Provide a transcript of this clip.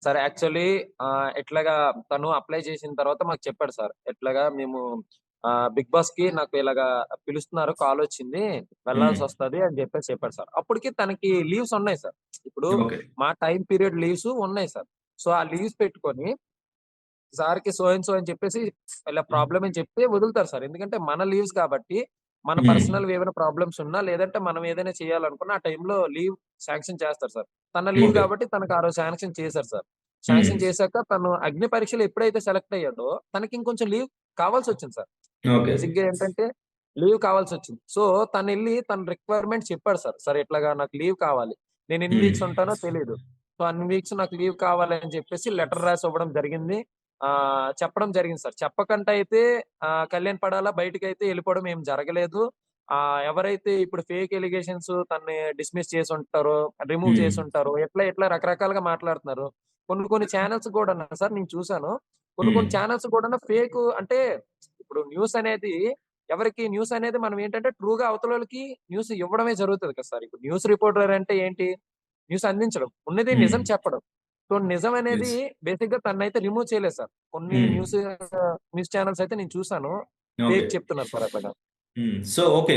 Sir actually ఇట్లాగా తను apply చేసిన తర్వాత మాకు చెప్పాడు సార్. ఇట్లాగా మేము 'బిగ్ బాస్‌కి నాకు ఇలాగా పిలుస్తున్నారు. కాలొచ్చింది. హ్మ్. వెళ్ళాల్సొస్తది' అని చెప్పేసి చెప్పాడు సార్. అప్పటికి తనకి లీవ్స్ ఉన్నాయి సార్. ఇప్పుడు ఓకే. మా టైమ్ పీరియడ్ లీవ్స్ ఉన్నాయి సార్. సో, ఆ లీవ్స్ పెట్టుకొని సార్‌కి సో అండ్ సో అని చెప్పేసి ఇలా ప్రాబ్లమ్ అని చెప్తే వదులుతారు సార్. ఎందుకంటే మన లీవ్స్ కాబట్టి, మన హ్మ్. పర్సనల్‌వి ఏమైనా ప్రాబ్లమ్స్ ఉన్నా, లేదంటే మనం ఏదైనా చేయాలనుకున్నా ఆ టైంలో లీవ్ శాంక్షన్ చేస్తారు సార్. తన లీవ్ ఓకే. కాబట్టి తనకు ఆ రోజు శాంక్షన్ చేశారు సార్. హ్మ్. శాంక్షన్ చేశాక తను అగ్ని పరీక్షలో ఎప్పుడైతే సెలెక్ట్ అయ్యాడో, తనకి ఇంకొంచెం లీవ్ కావాల్సొచ్చింది సార్. ఓకే. బేసిక్‌గా ఏంటంటే లీవ్ కావాల్సొచ్చింది. సో, తనెళ్లి తన రిక్వైర్మెంట్ చెప్పాడు సార్. సార్ ఇట్లాగా నాకు లీవ్ కావాలి. నేను ఎన్ని హ్మ్. వీక్స్ ఉంటానో తెలీదు. సో, అన్ని వీక్స్ నాకు లీవ్ కావాలి అని చెప్పేసి లెటర్ రాసి ఇవ్వడం జరిగింది. చెప్పడం జరిగింది సార్. చెప్పకుండా అయితే కళ్యాణ్ పడాలా బయటికైతే ఎళ్ళిపోవడం ఏం జరగలేదు. ఎవరైతే ఇప్పుడు ఫేక్ ఎలిగేషన్స్ తనని డిస్మిస్ చేసుంటారో, రిమూవ్ హ్మ్. చేసుంటారో, ఇట్లా రకరకాలుగా మాట్లాడుతున్నారు. కొన్ని కొన్ని చానెల్స్ కూడాను సార్ నేను చూసాను. కొన్ని హ్మ్. కొన్ని చానెల్స్ కూడాను ఫేకు అంటే ఇప్పుడు న్యూస్ అనేది మనం ఏంటంటే ట్రూగా అవతలోళ్ళకి న్యూస్ ఇవ్వడమే జరుగుతది కదా సార్. ఇప్పుడు న్యూస్ రిపోర్టర్ అంటే ఏంటి? న్యూస్ అందించడం. ఉన్నది హ్మ్. నిజం చెప్పడం. సో, నిజం అనేది యెస్. బేసిక్‌గా తననైతే రిమూవ్ చేయలేదు సార్. కొన్ని హ్మ్. న్యూస్ ఛానెల్స్ అయితే నేను చూసాను. ఓకే. ఫేక్ చెప్తున్నారు సార్ అట్లాగా. హ్మ్. So, okay.